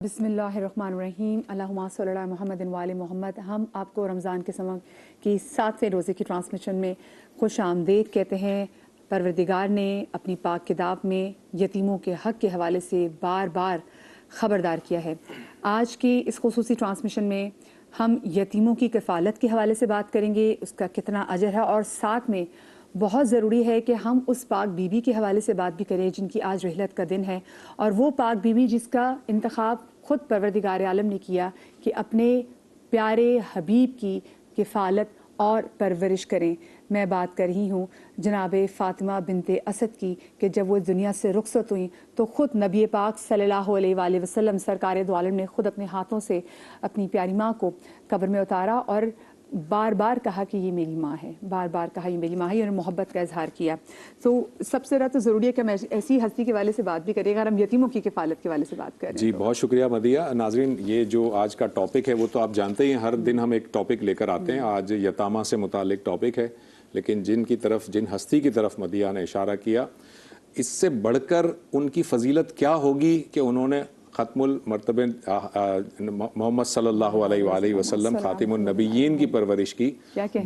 بسم اللہ الرحمن الرحیم اللہم صلی علی محمد وآل محمد۔ ہم آپ کو رمضان کے سماں کی 7ویں روزے کی ٹرانسمیشن میں خوش آمدید کہتے ہیں۔ پروردگار نے اپنی پاک کتاب میں یتیموں کے حق کے حوالے سے بار بار خبردار کیا ہے۔ آج کی اس خصوصی ٹرانسمیشن میں ہم یتیموں کی کفالت کے حوالے سے بات کریں گے، اس کا کتنا اجر ہے، اور ساتھ میں بہت ضروری ہے کہ ہم اس پاک بی بی کے حوالے سے بات بھی کریں جن کی آج رحلت کا دن ہے، اور وہ پاک بی بی جس کا انتخاب خود پروردگار عالم نے کیا کہ اپنے پیارے حبیب کی کفالت اور پرورش کریں۔ میں بات کر رہی ہوں جناب فاطمہ بنت اسد کی کہ جب وہ دنیا سے رخصت ہوئیں تو خود نبی پاک صلی اللہ علیہ وآلہ وسلم سرکار دو عالم نے خود اپنے ہاتھوں سے اپنی پیاری ماں کو قبر میں اتارا اور بار بار کہا کہ یہ میری ماں ہے، بار بار کہا یہ میری ماں ہے، انہوں نے محبت کا اظہار کیا۔ تو سب سے زیادہ تو ضروری ہے کہ ہم ایسی ہستی کے حوالے سے بات بھی کریں، اگر ہم یتیموں کی کفالت کے حوالے سے بات کریں۔ جی بہت شکریہ مدیہ۔ ناظرین، یہ جو آج کا ٹاپک ہے وہ تو آپ جانتے ہی ہیں، ہر دن ہم ایک ٹاپک لے کر آتے ہیں۔ آج یتامہ سے متعلق ٹاپک ہے، لیکن جن ہستی کی طرف مدیہ نے اشارہ کیا، اس سے بڑھ کر ان کی فضیلت کیا ہوگی کہ انہوں نے ختم المرتبہ محمد صلی اللہ علیہ وآلہ وسلم خاتم النبیین کی پرورش کی،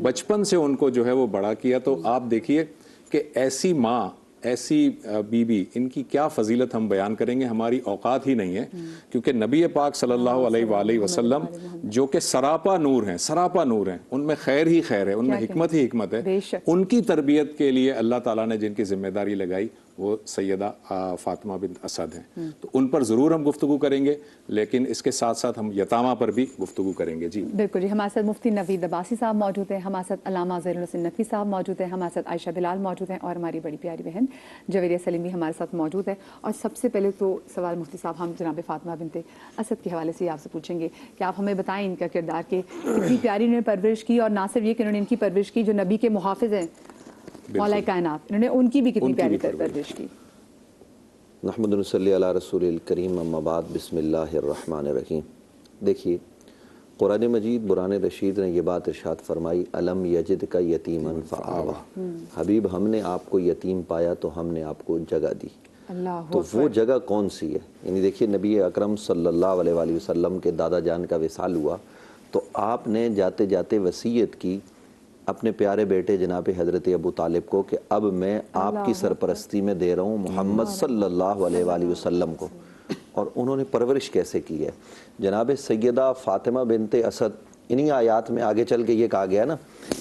بچپن سے ان کو جو ہے وہ بڑا کیا۔ تو آپ دیکھیے کہ ایسی ماں، ایسی بی بی، ان کی کیا فضیلت ہم بیان کریں گے، ہماری اوقات ہی نہیں ہے، کیونکہ نبی پاک صلی اللہ علیہ وآلہ وسلم جو کہ سراپا نور ہیں، سراپا نور ہیں، ان میں خیر ہی خیر ہے، ان میں حکمت ہی حکمت ہے۔ ان کی تربیت کے لیے اللہ تعالیٰ نے جن کی ذمہ داری لگائی وہ سیدہ فاطمہ بنت اسد ہیں، تو ان پر ضرور ہم گفتگو کریں گے، لیکن اس کے ساتھ ساتھ ہم یتامہ پر بھی گفتگو کریں گے۔ جی بالکل جی، ہمارے ساتھ مفتی نوید عباسی صاحب موجود ہیں، ہمارے ساتھ علامہ ظہیر الحسن نقوی صاحب موجود ہیں، ہمارے ساتھ عائشہ بلال موجود ہیں، اور ہماری بڑی پیاری بہن جویریہ سلیم بھی ہمارے ساتھ موجود ہے۔ اور سب سے پہلے تو سوال مفتی صاحب ہم جناب فاطمہ بنت اسد کے حوالے سے آپ سے پوچھیں گے کہ آپ ہمیں بتائیں ان کا کردار، کہ اتنی پیاری انہوں نے پرورش کی، اور نہ صرف یہ کہ انہوں نے ان کی پرورش کی جو نبی کے محافظ ہیں مولا کائنات، انہوں نے ان کی بھی کتنی پیاری پرورش کی۔ نحمد صلی علی رسول الکریم، اما بعد، بسم اللہ الرحمن الرحیم۔ دیکھیے، قرآن مجید برہان رشید نے یہ بات ارشاد فرمائی، الم یجد کا یتیما فآوہ، حبیب ہم نے آپ کو یتیم پایا تو ہم نے آپ کو جگہ دی۔ تو وہ جگہ کون سی ہے؟ یعنی دیکھیے، نبی اکرم صلی اللہ علیہ وآلہ وسلم کے دادا جان کا وصال ہوا تو آپ نے جاتے جاتے وصیت کی اپنے پیارے بیٹے جناب حضرت ابو طالب کو کہ اب میں آپ کی سرپرستی میں دے رہا ہوں محمد صلی اللہ علیہ وآلہ وسلم کو۔ اور انہوں نے پرورش کیسے کی ہے؟ جناب سیدہ فاطمہ بنت اسد، انہی آیات میں آگے چل کے یہ کہا گیا نا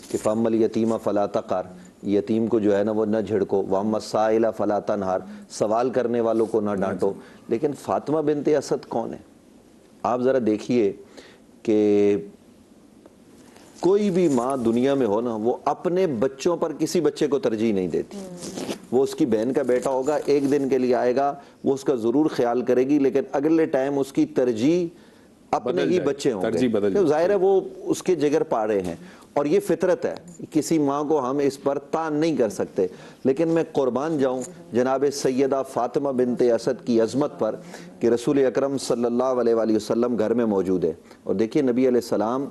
کہ فَأَمَّا الْيَتِيمَ فَلَا تَقْهَرْ، یتیم کو جو ہے نا وہ نہ جھڑکو، وَأَمَّا السَّائِلَ فَلَا تَنْهَرْ، سوال کرنے والوں کو نہ ڈانٹو۔ لیکن فاطمہ بنت اسد کون ہے؟ آپ ذرا دیکھیے کہ کوئی بھی ماں دنیا میں ہو نا، وہ اپنے بچوں پر کسی بچے کو ترجیح نہیں دیتی۔ وہ اس کی بہن کا بیٹا ہوگا، ایک دن کے لیے آئے گا، وہ اس کا ضرور خیال کرے گی، لیکن اگلے ٹائم اس کی ترجیح اپنے ہی بچے ہوں گے۔ ظاہر ہے وہ اس کے جگر پاڑے ہیں، اور یہ فطرت ہے، کسی ماں کو ہم اس پر تان نہیں کر سکتے۔ لیکن میں قربان جاؤں جناب سیدہ فاطمہ بنت اسد کی عظمت پر کہ رسول اکرم صلی اللہ علیہ وآلہ وسلم گھر میں موجود ہے، اور دیکھیے نبی علیہ السلام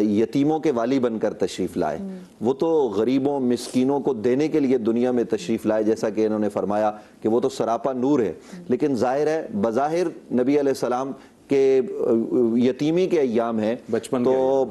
یتیموں کے والی بن کر تشریف لائے۔ وہ تو غریبوں مسکینوں کو دینے کے لیے دنیا میں تشریف لائے، جیسا کہ انہوں نے فرمایا کہ وہ تو سراپا نور ہے، لیکن ظاہر ہے بظاہر نبی علیہ السلام کے یتیمی کے ایام ہیں، تو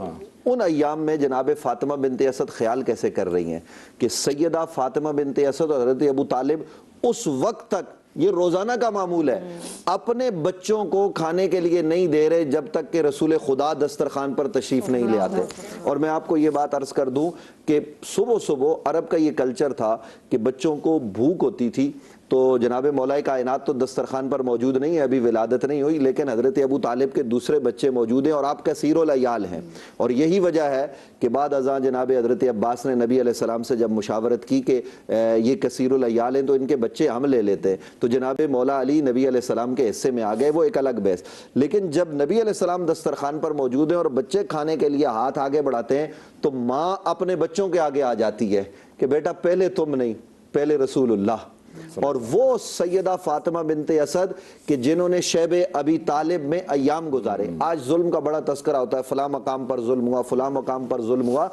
ان ایام میں جناب فاطمہ بنت اسد خیال کیسے کر رہی ہیں کہ سیدہ فاطمہ بنت اسد اور حضرت ابو طالب اس وقت تک، یہ روزانہ کا معمول ہے، اپنے بچوں کو کھانے کے لیے نہیں دے رہے جب تک کہ رسول خدا دسترخوان پر تشریف نہیں لے آتے۔ اور میں آپ کو یہ بات عرض کر دوں کہ صبح صبح عرب کا یہ کلچر تھا کہ بچوں کو بھوک ہوتی تھی، تو جناب مولا کائنات تو دسترخوان پر موجود نہیں ہے، ابھی ولادت نہیں ہوئی، لیکن حضرت ابو طالب کے دوسرے بچے موجود ہیں اور آپ کثیر العیال ہیں۔ اور یہی وجہ ہے کہ بعد ازاں جناب حضرت عباس نے نبی علیہ السلام سے جب مشاورت کی کہ یہ کثیر العیال ہیں تو ان کے بچے ہم لے لیتے ہیں، تو جناب مولا علی نبی علیہ السلام کے حصے میں آ گئے، وہ ایک الگ بحث۔ لیکن جب نبی علیہ السلام دسترخوان پر موجود ہیں اور بچے کھانے کے لیے ہاتھ آگے بڑھاتے ہیں تو ماں اپنے بچوں کے آگے آ جاتی ہے کہ بیٹا پہلے تم نہیں، پہلے رسول اللہ، اور وہ سیدہ فاطمہ بنت اسد کہ جنہوں نے شیب ابی طالب میں ایام گزارے. آج ظلم کا بڑا تذکرہ ہوتا ہے، فلاں مقام پر ظلم ہوا، فلاں مقام پر ظلم ہوا.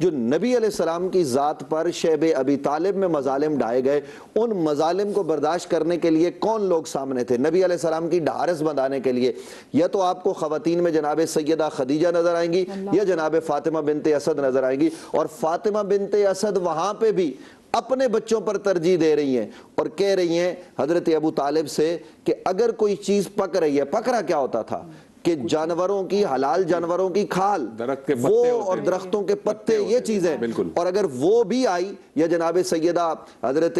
جو نبی علیہ السلام کی ذات پر شیب ابی طالب میں مظالم ڈھائے گئے، ان مظالم کو برداشت کرنے کے لیے کون لوگ سامنے تھے؟ نبی علیہ السلام کی ڈھارس بندھانے کے لیے یا تو آپ کو خواتین میں جناب سیدہ خدیجہ نظر آئیں گی یا جناب فاطمہ بنت اسد نظر آئیں گی. اور فاطمہ بنت اسد وہاں پہ بھی اپنے بچوں پر ترجیح دے رہی ہیں اور کہہ رہی ہیں حضرت ابو طالب سے کہ اگر کوئی چیز پک رہی ہے، پکڑا کیا ہوتا تھا کہ جانوروں کی، حلال جانوروں کی کھال، درخت کے پتے وہ اور درختوں کے پتے، یہ چیزیں. اور اگر وہ بھی آئی یا جناب سیدہ حضرت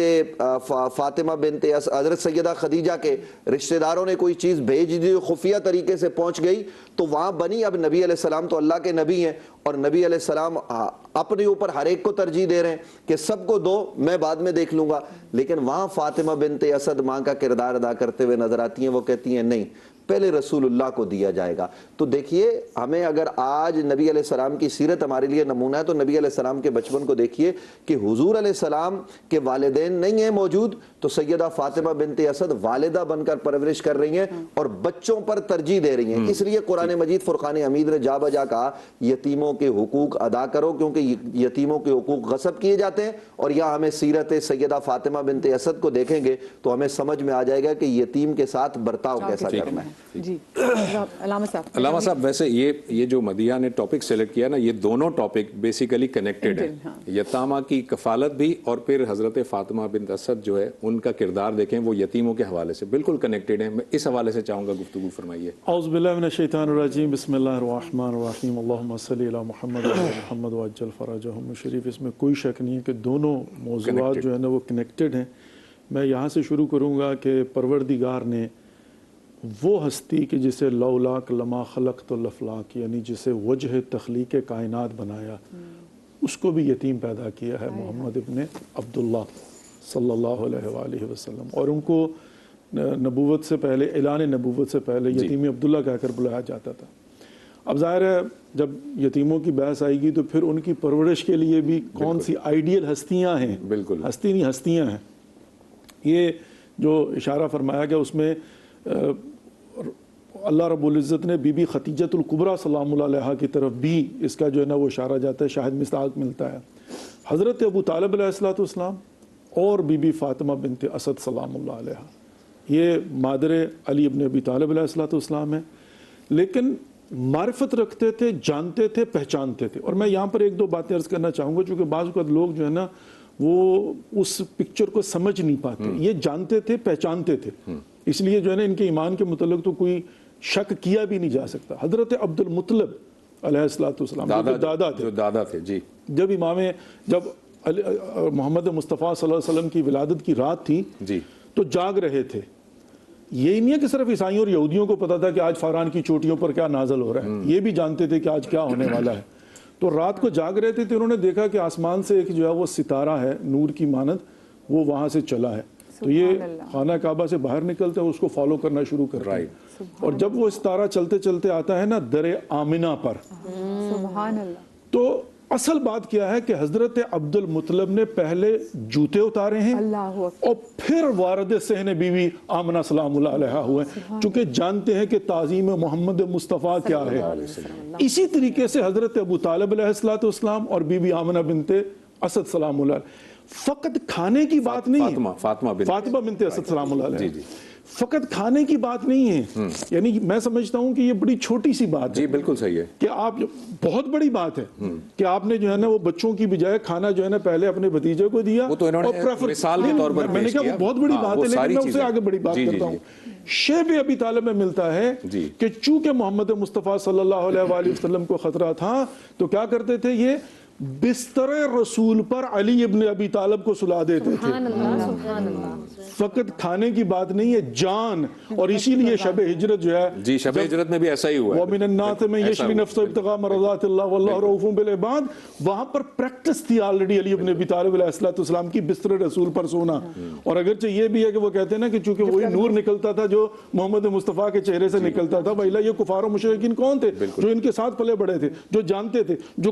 فاطمہ بنت حضرت سیدہ خدیجہ کے رشتہ داروں نے کوئی چیز بھیج دی خفیہ طریقے سے پہنچ گئی تو وہاں بنی. اب نبی علیہ السلام تو اللہ کے نبی ہیں اور نبی علیہ السلام اپنے اوپر ہر ایک کو ترجیح دے رہے ہیں کہ سب کو دو، میں بعد میں دیکھ لوں گا. لیکن وہاں فاطمہ بنت اسد ماں کا کردار ادا کرتے ہوئے نظر آتی ہیں. وہ کہتی ہیں نہیں، پہلے رسول اللہ کو دیا جائے گا. تو دیکھیے، ہمیں اگر آج نبی علیہ السلام کی سیرت ہمارے لیے نمونہ ہے تو نبی علیہ السلام کے بچپن کو دیکھیے کہ حضور علیہ السلام کے والدین نہیں ہیں موجود تو سیدہ فاطمہ بنت اسد والدہ بن کر پرورش کر رہی ہیں اور بچوں پر ترجیح دے رہی ہیں. اس لیے قرآن مجید فرقان حمید نے جا بجا کہا یتیموں کے حقوق ادا کرو، کیونکہ یتیموں کے حقوق غصب کیے جاتے ہیں. اور یہاں ہمیں سیرت سیدہ فاطمہ بنت اسد کو دیکھیں گے تو ہمیں سمجھ میں آ جائے گا کہ یتیم کے ساتھ برتاؤ کیسا کرنا ہے. جی علامہ صاحب، ویسے یہ جو مدیہ نے ٹاپک سیلیکٹ کیا نا، یہ دونوں ٹاپک بیسیکلی کنیکٹڈ ہیں. یتامہ کی کفالت بھی اور پھر حضرت فاطمہ بنت اسد جو ہے ان کا کردار دیکھیں، وہ یتیموں کے حوالے سے بالکل کنیکٹڈ ہیں. میں اس حوالے سے چاہوں گا گفتگو فرمائیے. اعوذ باللہ من الشیطان الرجیم، بسم اللہ الرحمن الرحیم، اللہم صلی علی محمد و علی محمد وعجل فرجہم شریف. اس میں کوئی شک نہیں ہے کہ دونوں موضوعات جو ہے نا وہ کنیکٹڈ ہیں. میں یہاں سے شروع کروں گا کہ پروردگار نے وہ ہستی کہ جسے لولاک لما خلقت الافلاک، یعنی جسے وجہ تخلیق کائنات بنایا، اس کو بھی یتیم پیدا کیا ہے، محمد ابن عبداللہ صلی اللہ علیہ وآلہ وسلم. اور ان کو نبوت سے پہلے، اعلان نبوت سے پہلے یتیم عبداللہ کہہ کر بلایا جاتا تھا. اب ظاہر ہے جب یتیموں کی بحث آئے گی تو پھر ان کی پرورش کے لیے بھی کون سی آئیڈیل ہستیاں ہیں. بالکل ہستی نہیں، ہستیاں ہیں. یہ جو اشارہ فرمایا گیا اس میں اللہ رب العزت نے بی بی خدیجۃ الکبریٰ سلام اللہ علیہا کی طرف بھی اس کا جو ہے نا وہ اشارہ جاتا ہے، شاہد مصداق ملتا ہے. حضرت ابو طالب علیہ السلام اور بی بی فاطمہ بنت اسد سلام اللہ علیہا، یہ مادر علی ابن ابی طالب علیہ السلام ہے، لیکن معرفت رکھتے تھے، جانتے تھے، پہچانتے تھے. اور میں یہاں پر ایک دو باتیں عرض کرنا چاہوں گا چونکہ بعض اوقات لوگ جو ہے نا وہ اس پکچر کو سمجھ نہیں پاتے. یہ جانتے تھے، پہچانتے تھے، اس لیے جو ہے نا ان کے ایمان کے متعلق تو کوئی شک کیا بھی نہیں جا سکتا. حضرت عبد المطلب علیہ السلام دادا تھے جی، جب محمد مصطفیٰ صلی اللہ علیہ وسلم کی ولادت کی رات تھی جی تو جاگ رہے تھے. یہی نہیں ہے کہ صرف عیسائیوں اور یہودیوں کو پتا تھا کہ آج فاران کی چوٹیوں پر کیا نازل ہو رہا ہے، یہ بھی جانتے تھے کہ آج کیا ہونے والا ہے. تو رات کو جاگ رہے تھے تو انہوں نے دیکھا کہ آسمان سے ایک جو ہے وہ ستارہ ہے نور کی مانند، وہ وہاں سے چلا ہے. تو یہ خانہ کعبہ سے باہر نکلتے ہیں، اس کو فالو کرنا شروع کر رہا ہے. اور جب وہ ستارہ چلتے چلتے آتا ہے نا در آمنہ پر، سبحان اللہ، تو اصل بات کیا ہے کہ حضرت عبد المطلب نے پہلے جوتے اتارے ہیں اور پھر وارد صحن بی بی آمنہ سلام اللہ علیہا ہوئے، چونکہ جانتے ہیں کہ تعظیم محمد مصطفیٰ کیا ہے. اسی طریقے سے حضرت ابو طالب علیہ السلام اور بی بی آمنہ بنت اسد سلام اللہ علیہ، فقط کھانے کی بات نہیں ہے، فاطمہ بنت اسد سلام اللہ علیہ، فقط کھانے کی بات نہیں ہے. یعنی میں سمجھتا ہوں کہ یہ بڑی چھوٹی سی بات ہے. جی بالکل صحیح ہے کہ آپ بہت بڑی بات ہے کہ آپ نے جو ہے نا وہ بچوں کی بجائے کھانا جو ہے نا پہلے اپنے بھتیجے کو دیا. وہ تو انہوں نے مثال کے طور پر میں نے کہا وہ بہت بڑی بات ہے، لیکن میں اسے آگے بڑی بات کرتا ہوں. شیب ابی طالب میں ملتا ہے کہ چونکہ محمد مصطفیٰ صلی اللہ علیہ وآلہ وسلم کو خطرہ تھا تو کیا کرتے تھے، یہ بستر رسول پر علی ابن ابی طالب کو سلا دیتے تھے. فقط کھانے کی بات نہیں ہے، جان. اور اسی لیے شب ہجرت جو ہے، جی شب ہجرت میں بھی ایسا ہی ہوا ہے، وَمِنَ النَّاسِ مَن يَشْرِي نَفْسَهُ ابْتِغَاءَ مَرْضَاتِ اللَّهِ وَاللَّهُ رَءُوفٌ بِالْعِبَادِ. وہاں پر پریکٹس تھی آلریڈی علی ابن ابی طالب علیہ السلام کی بستر رسول پر سونا. اور اگرچہ یہ بھی ہے کہ وہ کہتے ہیں نا کہ چونکہ وہی نور نکلتا تھا جو محمد مصطفیٰ کے چہرے سے نکلتا تھا، وَإِلَّا یہ کفار و مشرکین کون تھے جو ان کے ساتھ پلے بڑے تھے، جو جانتے تھے، جو